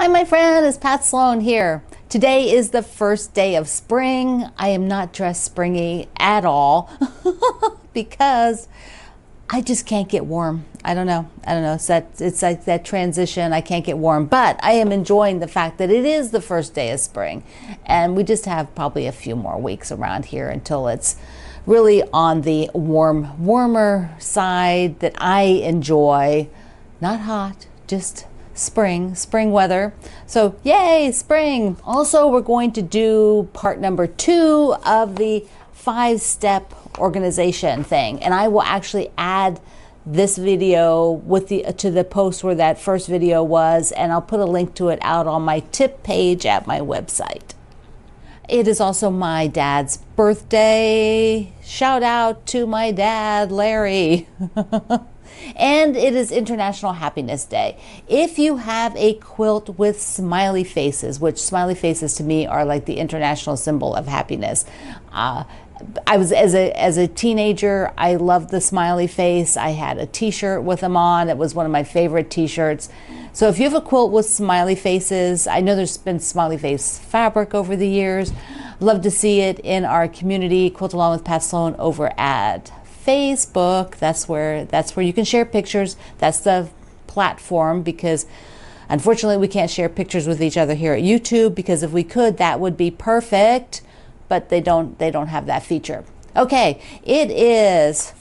Hi, my friend, it's Pat Sloan here. Today is the first day of spring. I am not dressed springy at all because I just can't get warm. I don't know. It's like that transition. I can't get warm, but I am enjoying the fact that it is the first day of spring, and we just have probably a few more weeks around here until it's really on the warmer side that I enjoy. Not hot, just spring weather. So yay, spring. Also, we're going to do part number 2 of the 5-step organization thing, and I will actually add this video to the post where that first video was, and I'll put a link to it out on my tip page at my website. It is also my dad's birthday. Shout out to my dad, Larry. And it is International Happiness Day. If you have a quilt with smiley faces, which smiley faces to me are like the international symbol of happiness. I was as a teenager, I loved the smiley face. I had a t-shirt with them on. It was one of my favorite t-shirts. So if you have a quilt with smiley faces, I know there's been smiley face fabric over the years. Love to see it in our community, Quilt Along with Pat Sloan over at Facebook. That's where you can share pictures. That's the platform, because unfortunately we can't share pictures with each other here at YouTube, because if we could, that would be perfect, but they don't have that feature. Okay, it is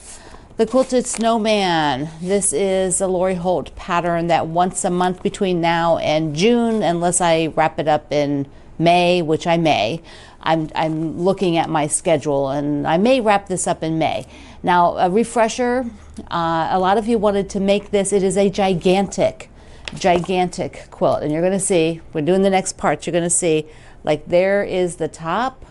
the Quilted Snowman. This is a Lori Holt pattern that once a month between now and June, unless I wrap it up in May, which I may. I'm looking at my schedule, and I may wrap this up in May. Now, a refresher, a lot of you wanted to make this. It is a gigantic quilt, and you're going to see, we're doing the next part, you're going to see, like, there is the top,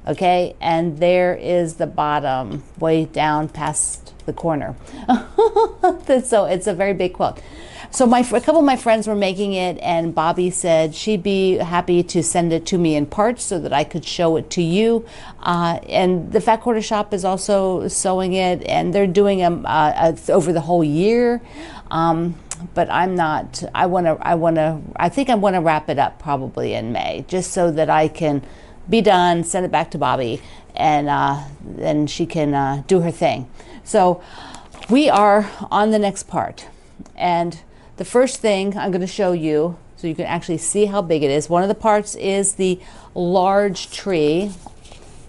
okay, and there is the bottom, way down past the corner. So it's a very big quilt. So a couple of my friends were making it, and Bobby said she'd be happy to send it to me in parts so that I could show it to you. And the Fat Quarter Shop is also sewing it, and they're doing them over the whole year. But I'm not. I think I want to wrap it up probably in May, just so that I can be done, send it back to Bobby, and then she can do her thing. So we are on the next part, and the first thing I'm going to show you, so you can actually see how big it is. One of the parts is the large tree.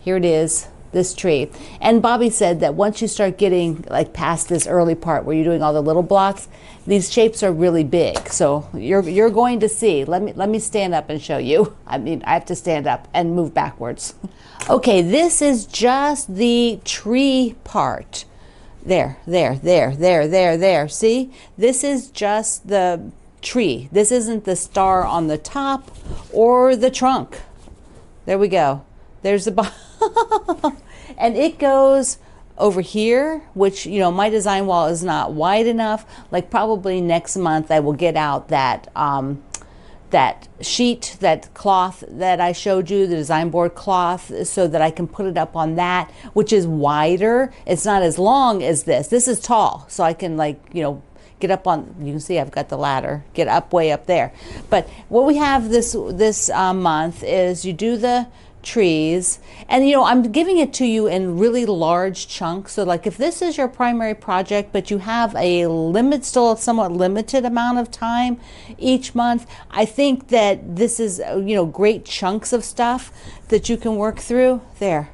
Here it is, this tree. And Bobby said that once you start getting like past this early part where you're doing all the little blocks, these shapes are really big. So you're going to see. Let me stand up and show you. I mean, I have to stand up and move backwards. Okay, this is just the tree part. There. See? This is just the tree. This isn't the star on the top or the trunk. There we go. There's the and it goes over here, which, you know, my design wall is not wide enough. Like, probably next month I will get out that that sheet, that cloth that I showed you, the design board cloth, so that I can put it up on that, which is wider. It's not as long as this. This is tall, so I can, like, you know, get up on, you can see I've got the ladder, get up way up there. But what we have this month is you do the trees, and, you know, I'm giving it to you in really large chunks. So, like, if this is your primary project, but you have a still a somewhat limited amount of time each month, I think that this is, you know, great chunks of stuff that you can work through. There.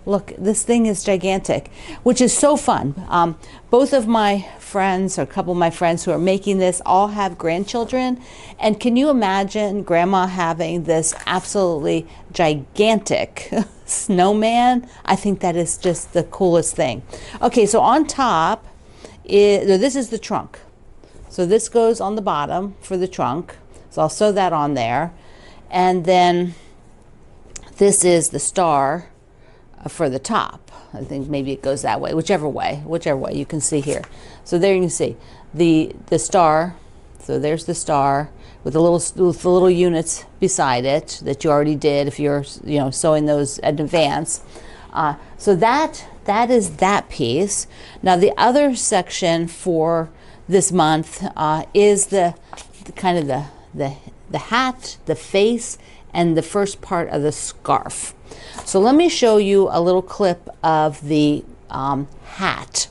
Look, this thing is gigantic, which is so fun. Both of my friends, or a couple of my friends who are making this, all have grandchildren. And can you imagine grandma having this absolutely gigantic snowman? I think that is just the coolest thing. Okay, so on top, this is the trunk. So this goes on the bottom for the trunk. So I'll sew that on there. And then this is the star for the top. I think maybe it goes that way, whichever way you can see here. So there you can see the star. So there's the star with the little units beside it that you already did if you're, you know, sewing those in advance. So that is that piece. Now the other section for this month is the kind of the hat, the face, and the first part of the scarf. So let me show you a little clip of the hat.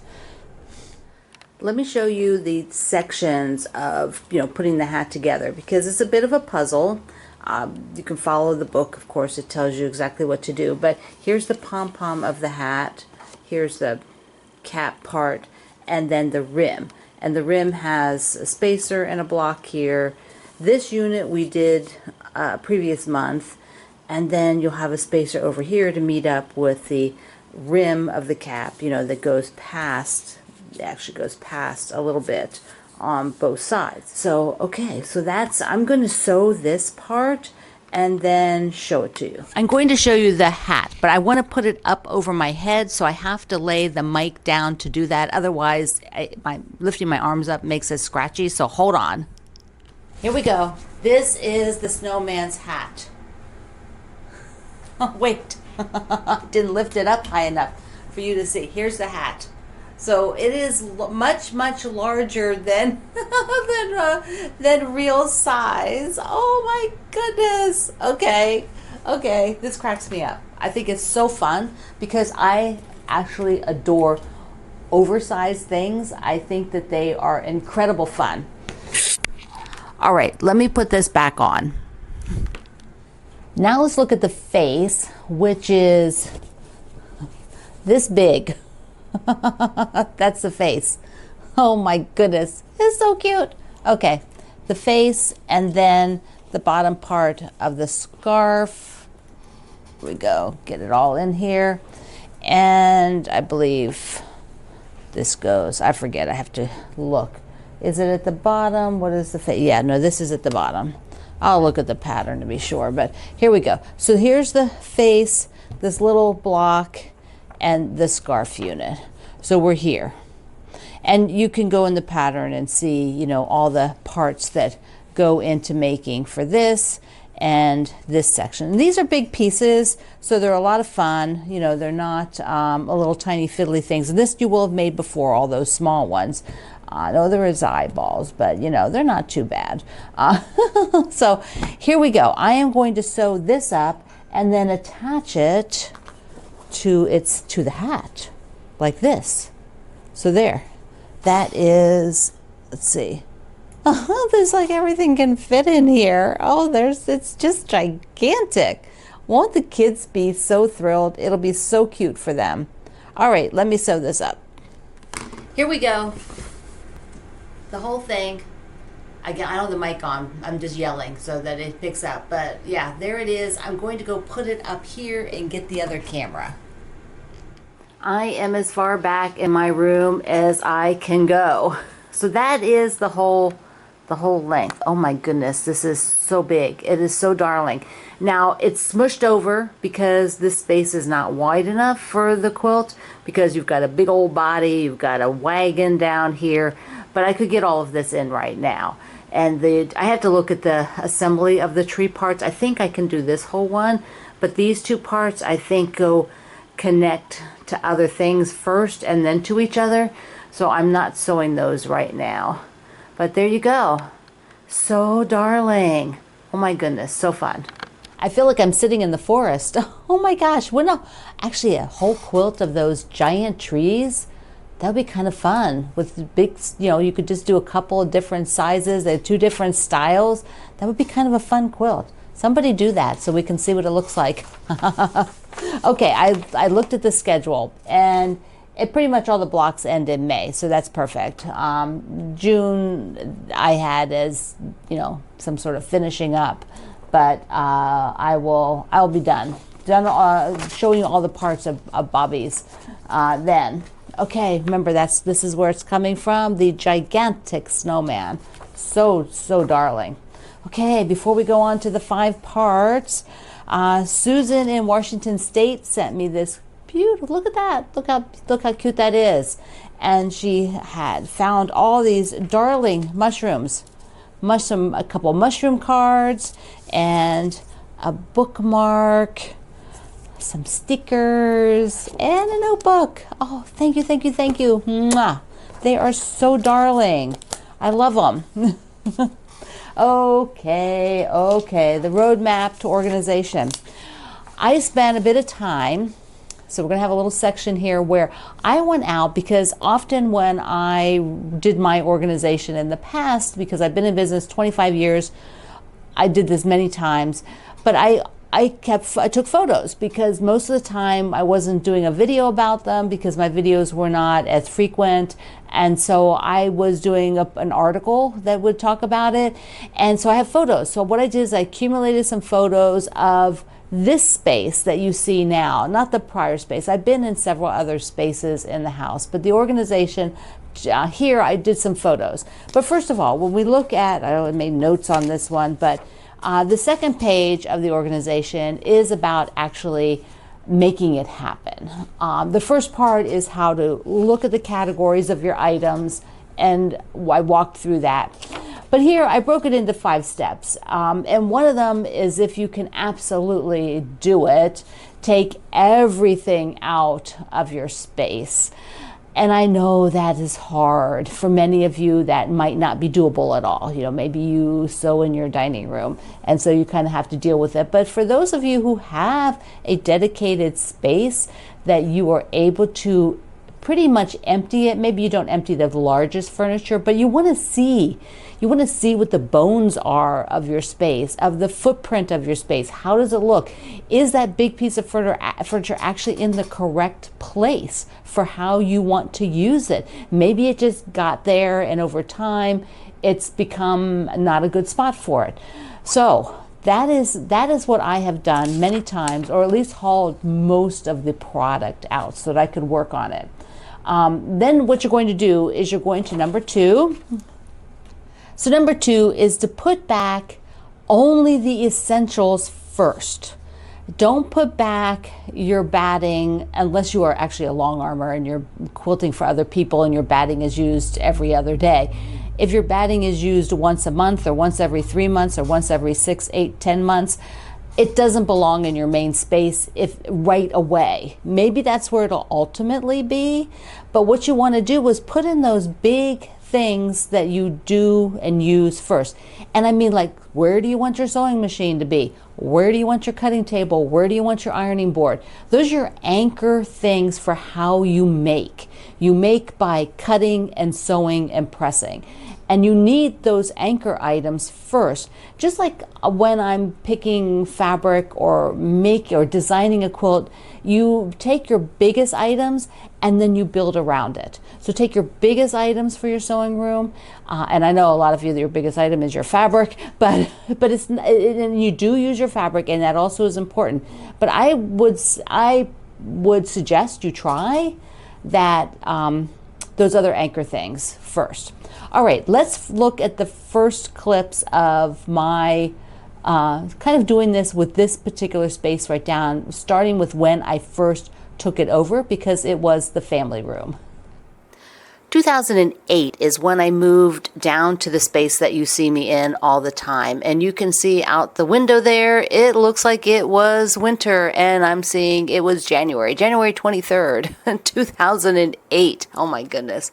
Let me show you the sections of, putting the hat together, because it's a bit of a puzzle. You can follow the book, of course, it tells you exactly what to do. But here's the pom-pom of the hat, here's the cap part, and then the rim. And the rim has a spacer and a block here. This unit we did previous month, and then you'll have a spacer over here to meet up with the rim of the cap, that goes past, it actually goes past a little bit on both sides. So, okay, so I'm going to sew this part and then show it to you. I'm going to show you the hat, but I want to put it up over my head, so I have to lay the mic down to do that. Otherwise, lifting my arms up makes it scratchy, so hold on. Here we go. This is the snowman's hat. Oh, wait. Didn't lift it up high enough for you to see. Here's the hat. So it is much, much larger than than real size. Oh my goodness. Okay, this cracks me up. I think it's so fun because I actually adore oversized things. I think that they are incredible fun. All right, let me put this back on. Now let's look at the face, which is this big. That's the face. Oh my goodness, it's so cute. Okay, the face, and then the bottom part of the scarf. Here we go, get it all in here. And I believe this goes, I forget, I have to look. Is it at the bottom? What is the face? Yeah, no, this is at the bottom. I'll look at the pattern to be sure, but here we go. So here's the face, this little block, and the scarf unit. So we're here. And you can go in the pattern and see, all the parts that go into making for this and this section. And these are big pieces, so they're a lot of fun. They're not a little tiny fiddly things. And this you will have made before, all those small ones. No, there is eyeballs, but they're not too bad. So here we go. I am going to sew this up and then attach it to the hat like this. So there, that is, let's see. Oh, there's like everything can fit in here. Oh, it's just gigantic. Won't the kids be so thrilled? It'll be so cute for them. All right, let me sew this up. Here we go. The whole thing. I don't have the mic on. I'm just yelling so that it picks up. But yeah, there it is. I'm going to go put it up here and get the other camera. I am as far back in my room as I can go. So that is the whole length. Oh my goodness, this is so big. It is so darling. Now it's smushed over because this space is not wide enough for the quilt, because you've got a big old body, you've got a wagon down here, but I could get all of this in right now. And I have to look at the assembly of the tree parts. I think I can do this whole one, but these two parts I think go connect to other things first and then to each other. So I'm not sewing those right now. But there you go. So darling. Oh my goodness, so fun. I feel like I'm sitting in the forest. Oh my gosh, actually a whole quilt of those giant trees. That would be kind of fun with the big, you could just do a couple of different sizes, 2 different styles. That would be kind of a fun quilt. Somebody do that so we can see what it looks like. Okay, I looked at the schedule, and it pretty much all the blocks end in May, so that's perfect. June I had as, some sort of finishing up, but I'll be done showing you all the parts of Bobby's then. Okay, remember this is where it's coming from, the gigantic snowman. So darling. Okay, before we go on to the 5 parts, Susan in Washington State sent me this beautiful, look at that, look how cute that is. And she had found all these darling mushrooms, a couple mushroom cards, and a bookmark, some stickers, and a notebook. Oh, thank you. Mwah. They are so darling. I love them. Okay, the roadmap to organization. I spent a bit of time, so we're going to have a little section here where I went out, because often when I did my organization in the past, because I've been in business 25 years, I did this many times, but I took photos, because most of the time I wasn't doing a video about them because my videos were not as frequent. And so I was doing an article that would talk about it. And so I have photos. So what I did is I accumulated some photos of this space that you see now, not the prior space. I've been in several other spaces in the house, but the organization here, I did some photos. But first of all, when we look at, I made notes on this one, but the second page of the organization is about actually making it happen. The first part is how to look at the categories of your items, and I walked through that. But here I broke it into 5 steps. And one of them is, if you can absolutely do it, take everything out of your space. And I know that is hard. For many of you, that might not be doable at all. You know, maybe you sew in your dining room, and so you kind of have to deal with it. But for those of you who have a dedicated space that you are able to pretty much empty it, maybe you don't empty the largest furniture, but you want to see what the bones are of your space, of the footprint of your space. How does it look? Is that big piece of furniture actually in the correct place for how you want to use it? Maybe it just got there, and over time it's become not a good spot for it. So that is what I have done many times, or at least hauled most of the product out so that I could work on it. Then what you're going to do is you're going to number 2. So number 2 is to put back only the essentials first. Don't put back your batting unless you are actually a long armer and you're quilting for other people and your batting is used every other day. If your batting is used once a month, or once every 3 months, or once every 6, 8, 10 months, it doesn't belong in your main space right away. Maybe that's where it'll ultimately be, but what you want to do is put in those big things that you do and use first. And I mean, like, where do you want your sewing machine to be? Where do you want your cutting table? Where do you want your ironing board? Those are your anchor things for how you make. You make by cutting and sewing and pressing. And you need those anchor items first. Just like when I'm picking fabric or designing a quilt, you take your biggest items and then you build around it. So take your biggest items for your sewing room, and I know a lot of you, your biggest item is your fabric, but and you do use your fabric, and that also is important. But I would suggest you try that those other anchor things first. All right, let's look at the first clips of my kind of doing this with this particular space right down, starting with when I first took it over, because it was the family room. 2008 is when I moved down to the space that you see me in all the time. And you can see out the window there, it looks like it was winter, and I'm seeing it was January 23rd, 2008. Oh my goodness.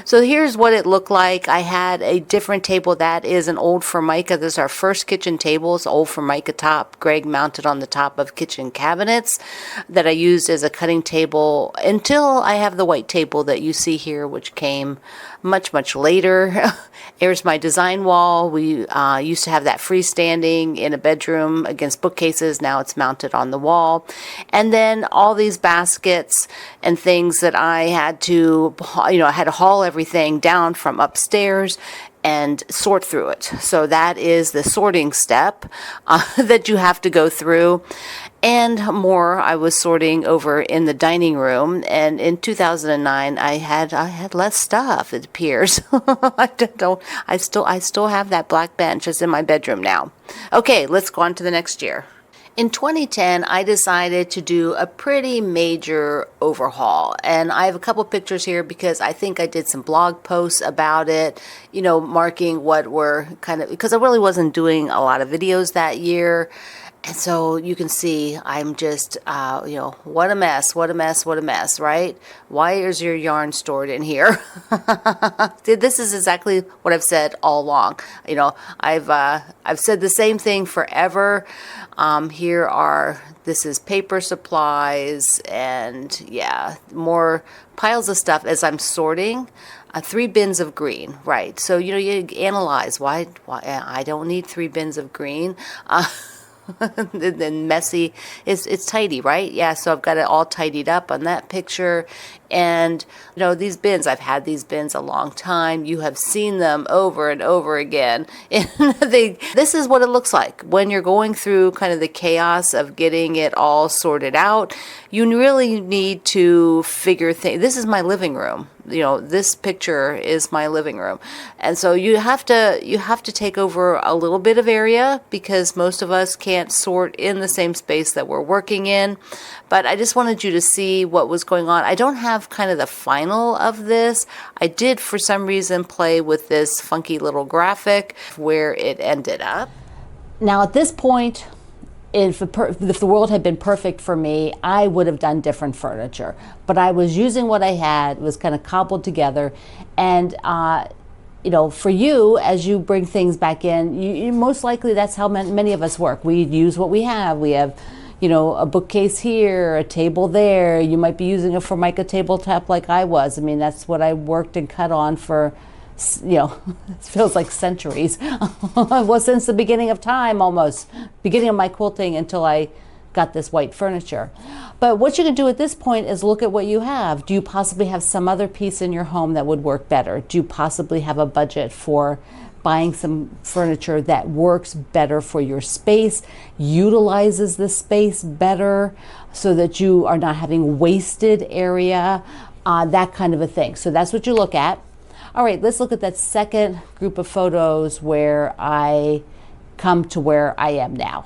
So here's what it looked like. I had a different table. That is an old Formica. This is our first kitchen table. It's old Formica top. Greg mounted on the top of kitchen cabinets that I used as a cutting table until I have the white table that you see here, which came much later. Here's my design wall. We used to have that freestanding in a bedroom against bookcases. Now it's mounted on the wall. And then all these baskets and things that I had to, I had to haul everything down from upstairs and sort through it. So that is the sorting step that you have to go through. And more, I was sorting over in the dining room, and in 2009, I had less stuff. It appears. I still have that black bench. It's in my bedroom now. Okay, let's go on to the next year. In 2010, I decided to do a pretty major overhaul, and I have a couple pictures here because I think I did some blog posts about it, marking what were because I really wasn't doing a lot of videos that year. And so you can see I'm just, what a mess, what a mess, what a mess, right? Why is your yarn stored in here? This is exactly what I've said all along. I've said the same thing forever. This is paper supplies and more piles of stuff as I'm sorting. 3 bins of green, right? So, you analyze why I don't need 3 bins of green. Then messy. It's tidy, right? Yeah, so I've got it all tidied up on that picture. And these bins, I've had these bins a long time. You have seen them over and over again. And this is what it looks like when you're going through kind of the chaos of getting it all sorted out. You really need to figure things. This is my living room. This picture is my living room. And so you have to take over a little bit of area because most of us can't sort in the same space that we're working in. But I just wanted you to see what was going on. I don't have kind of the final of this. I did, for some reason, play with this funky little graphic where it ended up. Now, at this point, if the world had been perfect for me, I would have done different furniture. But I was using what I had, it was kind of cobbled together. And, for you, as you bring things back in, you most likely that's how many of us work. We use what we have. We have, a bookcase here, a table there. You might be using a Formica tabletop like I was. I mean, that's what I worked and cut on for, it feels like centuries. Well, since the beginning of time, almost. Beginning of my quilting until I got this white furniture. But what you can do at this point is look at what you have. Do you possibly have some other piece in your home that would work better? Do you possibly have a budget for buying some furniture that works better for your space, utilizes the space better so that you are not having wasted area, that kind of a thing. So that's what you look at. All right, let's look at that second group of photos where I come to where I am now.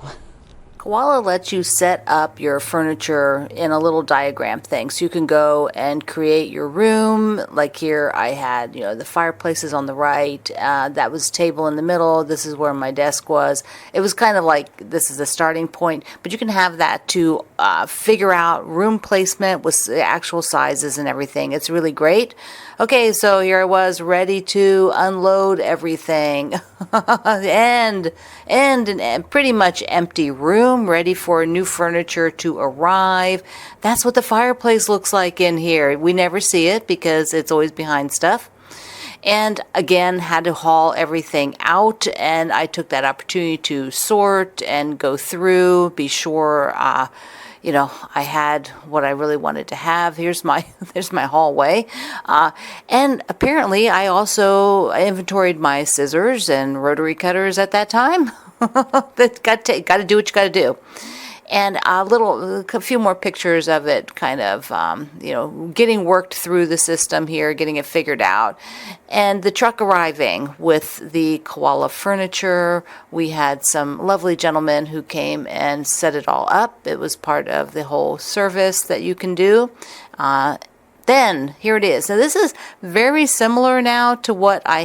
Koala lets you set up your furniture in a little diagram thing. So you can go and create your room. Like here I had, the fireplace is on the right. That was table in the middle. This is where my desk was. It was kind of like this is the starting point. But you can have that to figure out room placement with actual sizes and everything. It's really great. Okay, so here I was ready to unload everything. and an pretty much empty room, ready for new furniture to arrive. That's what the fireplace looks like in here. We never see it because it's always behind stuff. And again, had to haul everything out, and I took that opportunity to sort and go through, be sure I had what I really wanted to have. There's my hallway. And apparently I also inventoried my scissors and rotary cutters at that time. That got to do what you got to do. And a few more pictures of it kind of, getting worked through the system here, getting it figured out. And the truck arriving with the koala furniture. We had some lovely gentlemen who came and set it all up. It was part of the whole service that you can do. Then here it is. Now this is very similar now to what I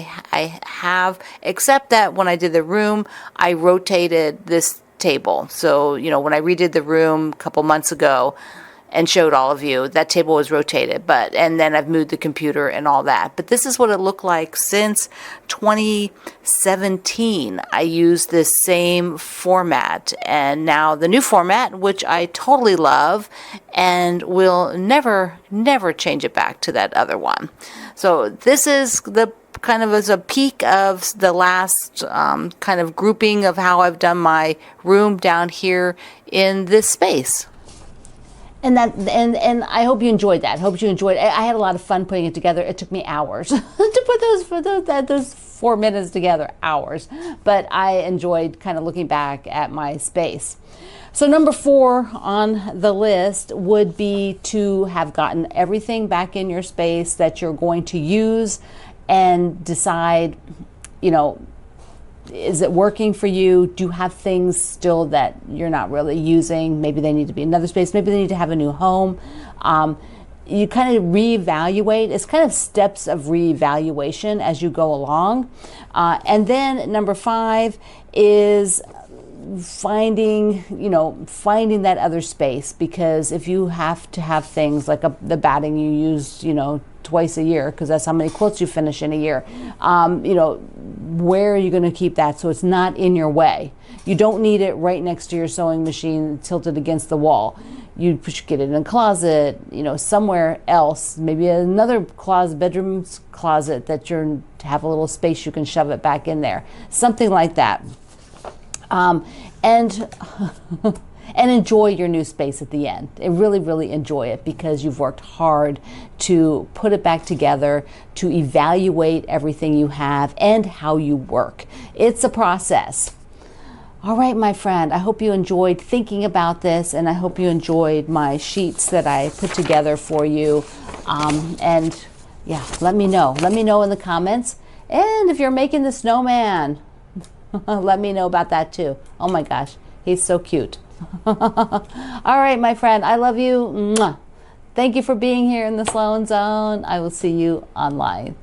have, except that when I did the room, I rotated this table. So, when I redid the room a couple months ago and showed all of you, that table was rotated, and then I've moved the computer and all that. But this is what it looked like since 2017. I used this same format, and now the new format, which I totally love and will never change it back to that other one. So this is the kind of as a peek of the last kind of grouping of how I've done my room down here in this space. And I hope you enjoyed that. I had a lot of fun putting it together. It took me hours to put those 4 minutes together, hours. But I enjoyed kind of looking back at my space. So number 4 on the list would be to have gotten everything back in your space that you're going to use and decide, is it working for you? Do you have things still that you're not really using? Maybe they need to be another space. Maybe they need to have a new home. You kind of reevaluate. It's kind of steps of reevaluation as you go along. And then number 5 is finding, finding that other space, because if you have to have things like the batting you use, twice a year, because that's how many quilts you finish in a year, where are you going to keep that so it's not in your way? You don't need it right next to your sewing machine tilted against the wall. You should get it in a closet, somewhere else, maybe another closet, bedroom closet, that you have a little space you can shove it back in there, something like that. And enjoy your new space at the end. And really, really enjoy it, because you've worked hard to put it back together, to evaluate everything you have and how you work. It's a process. All right, my friend, I hope you enjoyed thinking about this, and I hope you enjoyed my sheets that I put together for you. And yeah, let me know. Let me know in the comments. And if you're making the snowman, let me know about that too. Oh my gosh, he's so cute. All right, my friend, I love you. Mwah. Thank you for being here in the Sloan Zone. I will see you online.